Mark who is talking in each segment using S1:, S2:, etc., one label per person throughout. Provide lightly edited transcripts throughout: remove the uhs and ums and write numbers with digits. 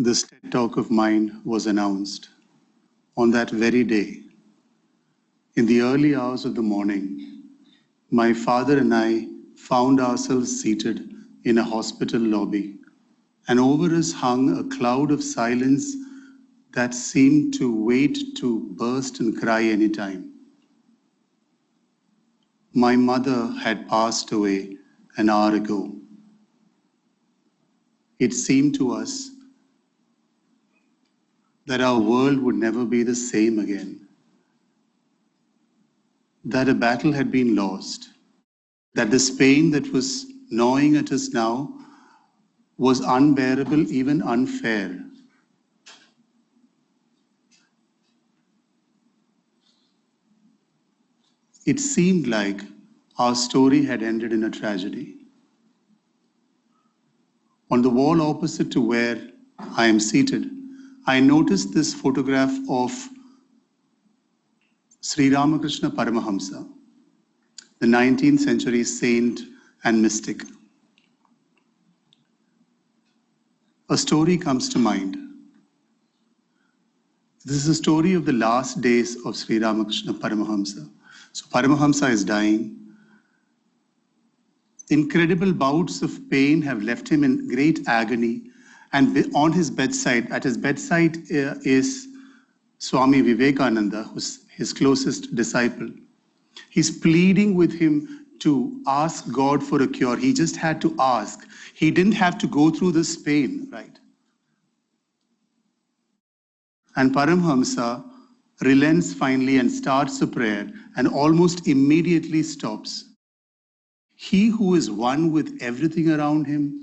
S1: This TED Talk of mine was announced on that very day. In the early hours of the morning, my father and I found ourselves seated in a hospital lobby, and over us hung a cloud of silence that seemed to wait to burst and cry anytime. My mother had passed away an hour ago. It seemed to us that our world would never be the same again, that a battle had been lost, that this pain that was gnawing at us now was unbearable, even unfair. It seemed like our story had ended in a tragedy. On the wall opposite to where I am seated, I noticed this photograph of Sri Ramakrishna Paramahamsa, the 19th century saint and mystic. A story comes to mind. This is a story of the last days of Sri Ramakrishna Paramahamsa. So Paramahamsa is dying. Incredible bouts of pain have left him in great agony. And on his bedside, at his bedside is Swami Vivekananda, who's his closest disciple. He's pleading with him to ask God for a cure. He just had to ask. He didn't have to go through this pain, right? And Paramhamsa relents finally and starts a prayer and almost immediately stops. He who is one with everything around him,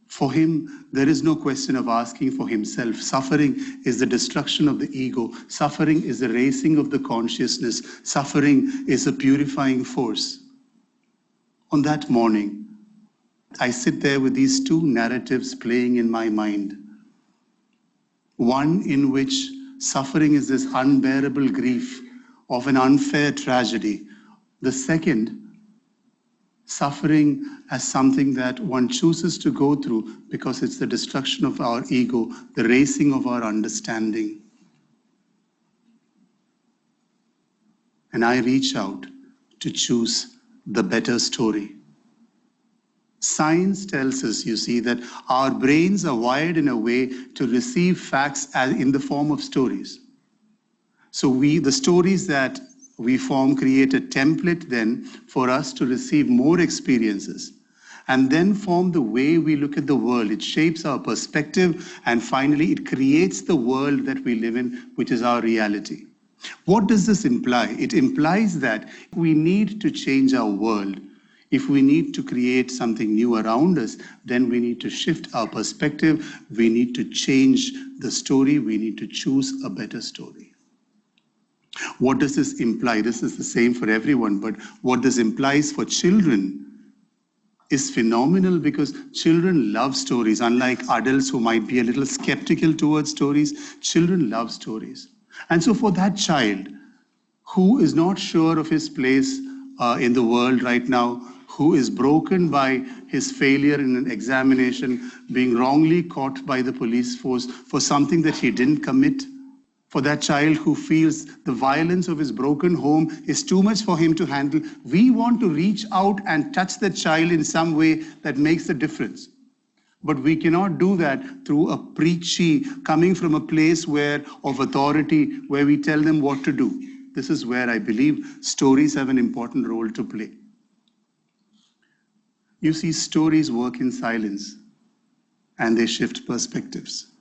S1: for him, there is no question of asking for himself. Suffering is the destruction of the ego. Suffering is the raising of the consciousness. Suffering is a purifying force. On that morning, I sit there with these two narratives playing in my mind. One in which suffering is this unbearable grief of an unfair tragedy. The second, suffering as something that one chooses to go through because it's the destruction of our ego, the raising of our understanding. And I reach out to choose the better story. Science tells us, you see, that our brains are wired in a way to receive facts as in the form of stories. So the stories that we form create a template then for us to receive more experiences and then form the way we look at the world. It shapes our perspective and finally it creates the world that we live in, which is our reality. What does this imply? It implies that we need to change our world. If we need to create something new around us, then we need to shift our perspective. We need to change the story. We need to choose a better story. What does this imply? This is the same for everyone, but what this implies for children is phenomenal because children love stories. Unlike adults who might be a little skeptical towards stories, children love stories. And so for that child who is not sure of his place in the world right now, who is broken by his failure in an examination, being wrongly caught by the police force for something that he didn't commit, for that child who feels the violence of his broken home is too much for him to handle, we want to reach out and touch that child in some way that makes a difference. But we cannot do that through a preachy, coming from a place of authority, where we tell them what to do. This is where I believe stories have an important role to play. You see, stories work in silence and they shift perspectives.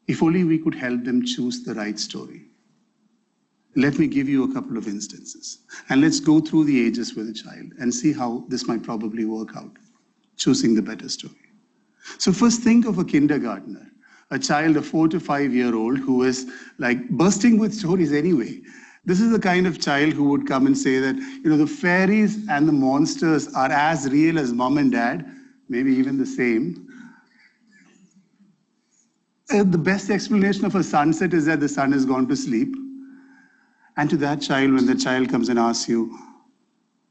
S1: If only we could help them choose the right story. Let me give you a couple of instances. And let's go through the ages with a child and see how this might probably work out, choosing the better story. So first think of a kindergartner, a child, a 4 to 5 year old who is like bursting with stories anyway. This is the kind of child who would come and say that, the fairies and the monsters are as real as mom and dad, maybe even the same. The best explanation of a sunset is that the sun has gone to sleep. And to that child, when the child comes and asks you,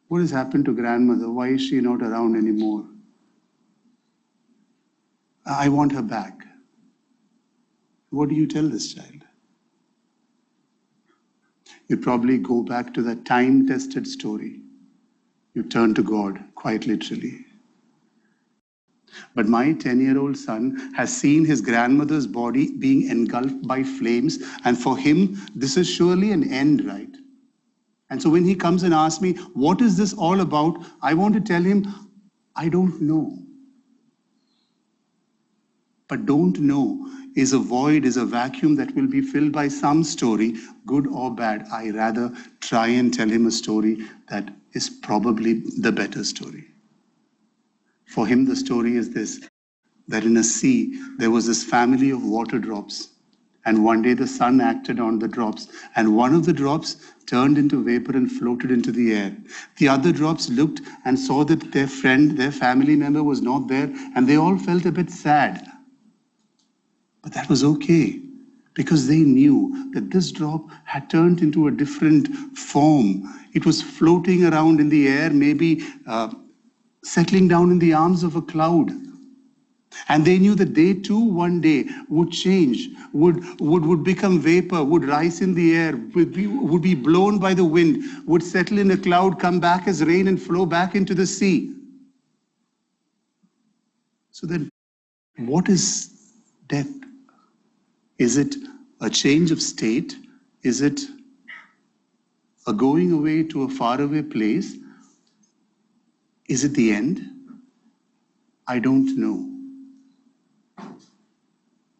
S1: what has happened to grandmother? Why is she not around anymore? I want her back. What do you tell this child? You probably go back to that time-tested story. You turn to God, quite literally. But my 10-year-old son has seen his grandmother's body being engulfed by flames, and for him, this is surely an end, right? And so when he comes and asks me, what is this all about? I want to tell him, I don't know. But don't know is a void, is a vacuum that will be filled by some story, good or bad. I rather try and tell him a story that is probably the better story. For him, the story is this, that in a sea, there was this family of water drops. And one day the sun acted on the drops, and one of the drops turned into vapor and floated into the air. The other drops looked and saw that their friend, their family member was not there, and they all felt a bit sad. But that was okay, because they knew that this drop had turned into a different form. It was floating around in the air, maybe settling down in the arms of a cloud. And they knew that they too one day would change, would become vapor, would rise in the air, would be blown by the wind, would settle in a cloud, come back as rain and flow back into the sea. So then, what is death? Is it a change of state? Is it a going away to a faraway place? Is it the end? I don't know.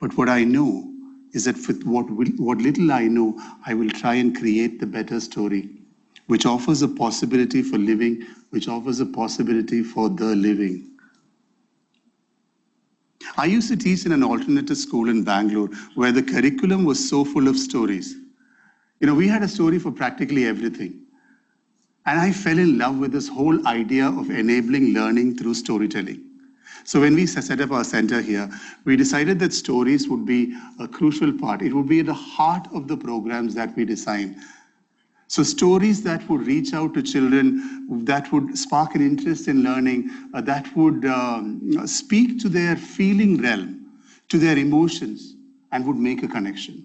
S1: But what I know is that with what little I know, I will try and create the better story, which offers a possibility for living, which offers a possibility for the living. I used to teach in an alternative school in Bangalore where the curriculum was so full of stories. You know, we had a story for practically everything. And I fell in love with this whole idea of enabling learning through storytelling. So when we set up our center here, we decided that stories would be a crucial part. It would be at the heart of the programs that we design. So stories that would reach out to children, that would spark an interest in learning, that would speak to their feeling realm, to their emotions, and would make a connection.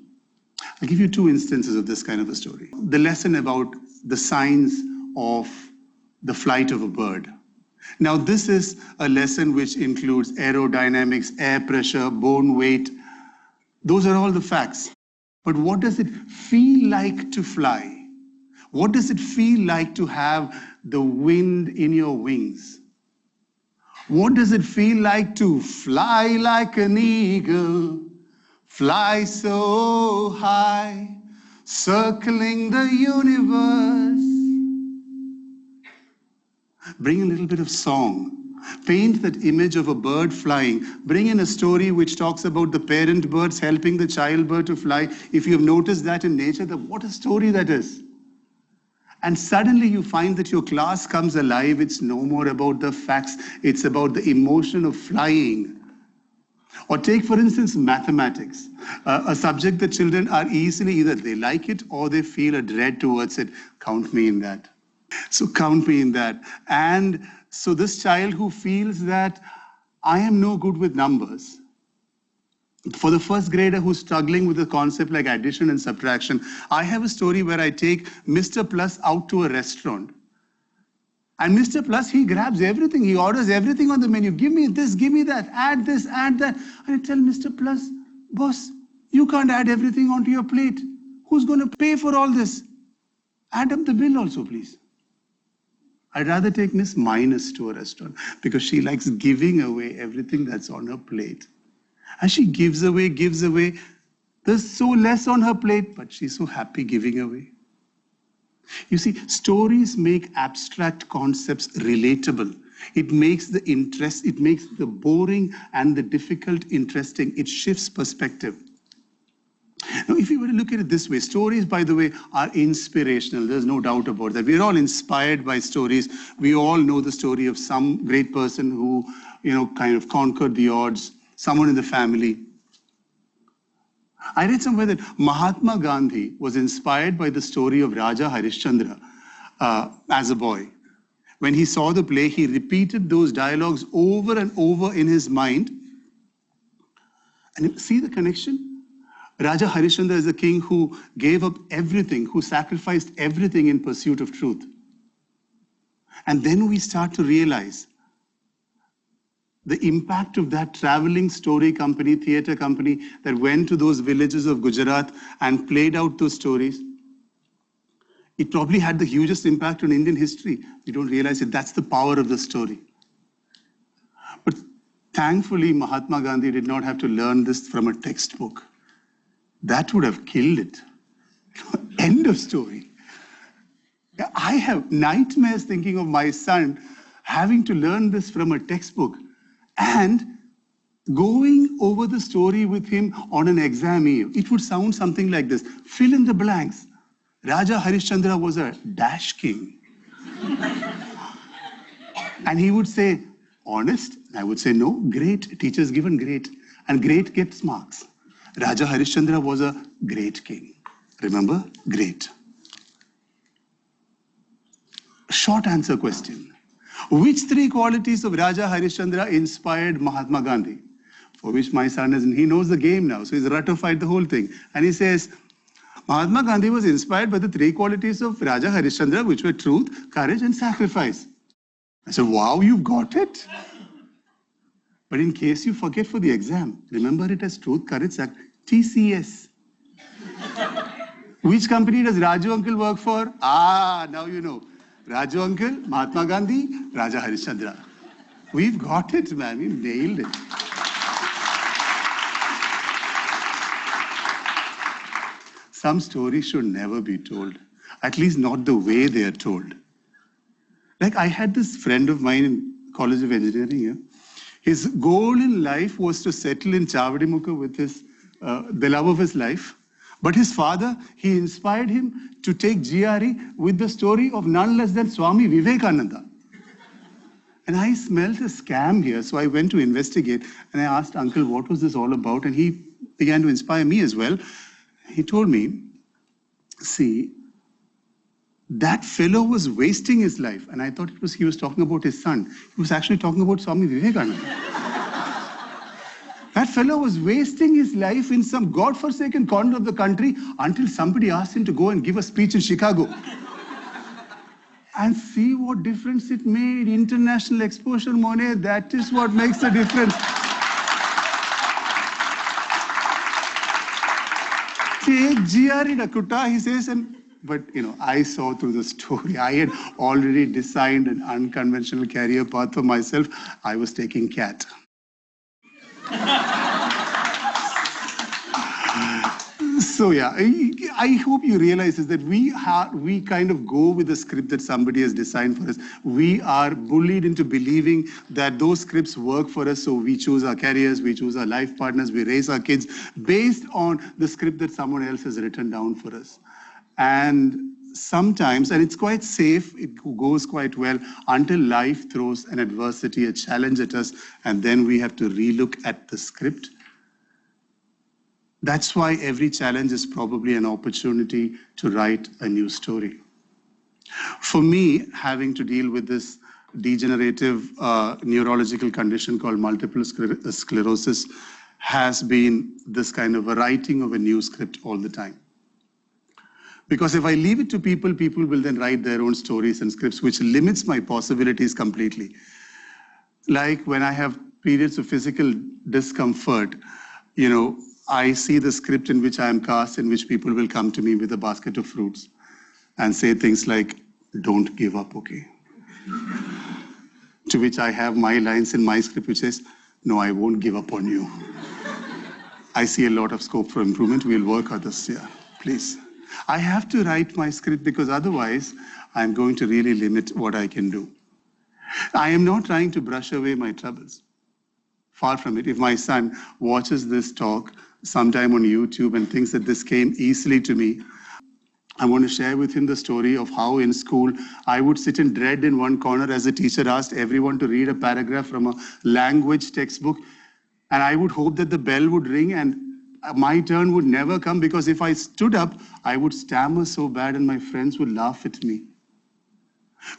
S1: I'll give you two instances of this kind of a story. The lesson about the science of the flight of a bird. Now, this is a lesson which includes aerodynamics, air pressure, bone weight. Those are all the facts. But what does it feel like to fly? What does it feel like to have the wind in your wings? What does it feel like to fly like an eagle, fly so high, circling the universe? Bring a little bit of song. Paint that image of a bird flying. Bring in a story which talks about the parent birds helping the child bird to fly. If you have noticed that in nature, what a story that is. And suddenly you find that your class comes alive. It's no more about the facts. It's about the emotion of flying. Or take, for instance, mathematics, a subject that children are easily, either they like it or they feel a dread towards it. Count me in that. So count me in that. And so this child who feels that I am no good with numbers, for the first grader who's struggling with a concept like addition and subtraction, I have a story where I take Mr. Plus out to a restaurant. And Mr. Plus, he grabs everything. He orders everything on the menu. Give me this, give me that, add this, add that. And I tell Mr. Plus, boss, you can't add everything onto your plate. Who's going to pay for all this? Add up the bill also, please. I'd rather take Miss Minus to a restaurant because she likes giving away everything that's on her plate. And she gives away. There's so less on her plate, but she's so happy giving away. You see, stories make abstract concepts relatable. It makes the boring and the difficult interesting. It shifts perspective. Now, if you were to look at it this way, stories, by the way, are inspirational. There's no doubt about that. We're all inspired by stories. We all know the story of some great person who, kind of conquered the odds, someone in the family. I read somewhere that Mahatma Gandhi was inspired by the story of Raja Harishchandra as a boy. When he saw the play, he repeated those dialogues over and over in his mind. And see the connection? Raja Harishchandra is a king who gave up everything, who sacrificed everything in pursuit of truth. And then we start to realize the impact of that traveling story company, theater company that went to those villages of Gujarat and played out those stories. It probably had the hugest impact on Indian history. You don't realize it. That's the power of the story. But thankfully, Mahatma Gandhi did not have to learn this from a textbook. That would have killed it. End of story. I have nightmares thinking of my son having to learn this from a textbook and going over the story with him on an exam eve. It would sound something like this. Fill in the blanks. Raja Harishchandra was a dash king. And he would say, honest? I would say, no, great. Teachers given great. And great gets marks. Raja Harishchandra was a great king. Remember? Great. Short answer question. Which three qualities of Raja Harishchandra inspired Mahatma Gandhi? For which my son isn't. He knows the game now, so he's ratified the whole thing. And he says, Mahatma Gandhi was inspired by the three qualities of Raja Harishchandra, which were truth, courage, and sacrifice. I said, wow, you've got it. But in case you forget for the exam, remember it as truth, courage, TCS. Which company does Raju uncle work for? Now you know. Raju uncle, Mahatma Gandhi, Raja Harishchandra. We've got it, man. We nailed it. Some stories should never be told. At least not the way they are told. Like I had this friend of mine in College of Engineering here. His goal in life was to settle in Chavadimukha with the love of his life. But his father, he inspired him to take GRE with the story of none less than Swami Vivekananda. And I smelled a scam here, so I went to investigate. And I asked Uncle, what was this all about? And he began to inspire me as well. He told me, see, that fellow was wasting his life. And I thought he was talking about his son. He was actually talking about Swami Vivekananda. That fellow was wasting his life in some godforsaken corner of the country until somebody asked him to go and give a speech in Chicago. And see what difference it made. International exposure, Monet, that is what makes the difference. Take GRE Dakutta, he says, but I saw through the story. I had already designed an unconventional career path for myself. I was taking CAT. So yeah, I hope you realize is that we kind of go with the script that somebody has designed for us. We are bullied into believing that those scripts work for us, so we choose our careers, we choose our life partners, we raise our kids based on the script that someone else has written down for us. And sometimes, and it's quite safe, it goes quite well until life throws an adversity, a challenge at us, and then we have to relook at the script. That's why every challenge is probably an opportunity to write a new story. For me, having to deal with this degenerative neurological condition called multiple sclerosis has been this kind of a writing of a new script all the time. Because if I leave it to people, people will then write their own stories and scripts, which limits my possibilities completely. Like when I have periods of physical discomfort, I see the script in which I am cast, in which people will come to me with a basket of fruits and say things like, don't give up, okay? To which I have my lines in my script which says, no, I won't give up on you. I see a lot of scope for improvement. We'll work on this, yeah, please. I have to write my script because otherwise I'm going to really limit what I can do. I am not trying to brush away my troubles. Far from it. If my son watches this talk sometime on YouTube and thinks that this came easily to me, I want to share with him the story of how in school I would sit in dread in one corner as the teacher asked everyone to read a paragraph from a language textbook, and I would hope that the bell would ring and my turn would never come, because if I stood up, I would stammer so bad and my friends would laugh at me.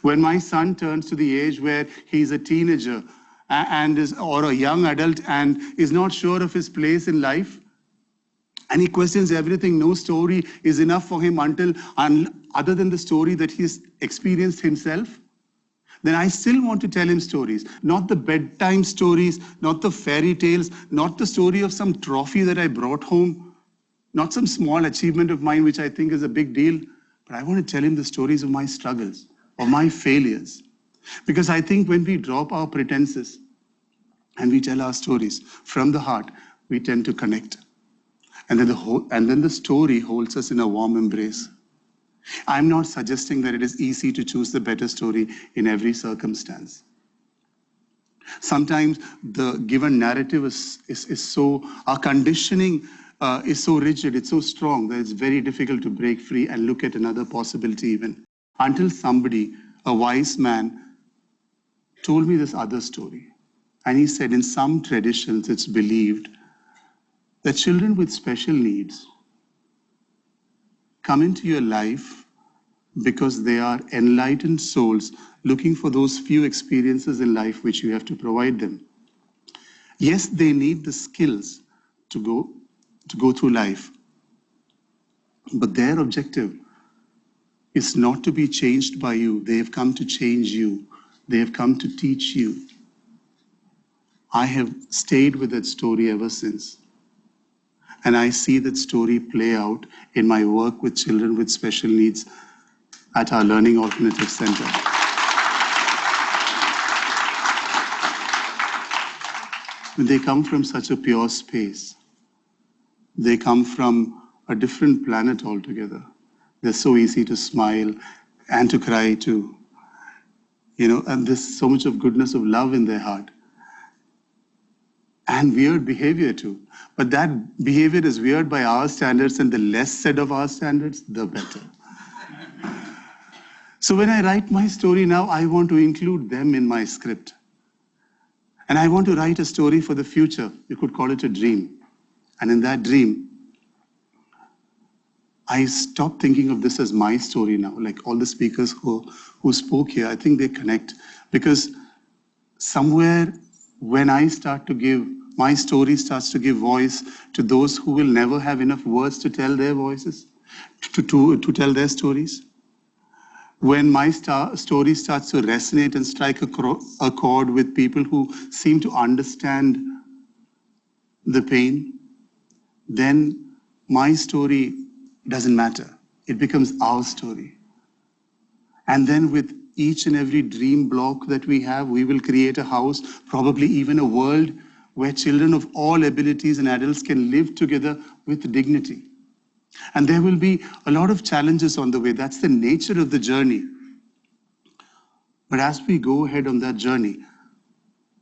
S1: When my son turns to the age where he's a teenager or a young adult and is not sure of his place in life, and he questions everything. No story is enough for him other than the story that he's experienced himself. Then I still want to tell him stories, not the bedtime stories, not the fairy tales, not the story of some trophy that I brought home, not some small achievement of mine, which I think is a big deal, but I want to tell him the stories of my struggles, of my failures. Because I think when we drop our pretenses and we tell our stories from the heart, we tend to connect. And then the story holds us in a warm embrace. I'm not suggesting that it is easy to choose the better story in every circumstance. Sometimes the given narrative is so, our conditioning is so rigid, it's so strong that it's very difficult to break free and look at another possibility even. Until somebody, a wise man, told me this other story. And he said, in some traditions, it's believed that children with special needs come into your life because they are enlightened souls looking for those few experiences in life which you have to provide them. Yes, they need the skills to go through life, but their objective is not to be changed by you. They have come to change you. They have come to teach you. I have stayed with that story ever since. And I see that story play out in my work with children with special needs at our Learning Alternative Center. They come from such a pure space. They come from a different planet altogether. They're so easy to smile and to cry too. And there's so much of goodness of love in their heart. And weird behavior too. But that behavior is weird by our standards, and the less said of our standards, the better. So when I write my story now, I want to include them in my script. And I want to write a story for the future. You could call it a dream. And in that dream, I stop thinking of this as my story now. Like all the speakers who spoke here, I think they connect. Because somewhere when I start to give, my story starts to give voice to those who will never have enough words to tell their voices, to tell their stories. When my story starts to resonate and strike a chord with people who seem to understand the pain, then my story doesn't matter. It becomes our story. And then with each and every dream block that we have, we will create a house, probably even a world where children of all abilities and adults can live together with dignity. And there will be a lot of challenges on the way. That's the nature of the journey. But as we go ahead on that journey,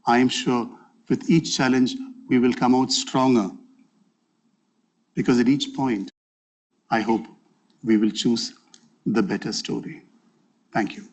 S1: I am sure with each challenge, we will come out stronger. Because at each point, I hope we will choose the better story. Thank you.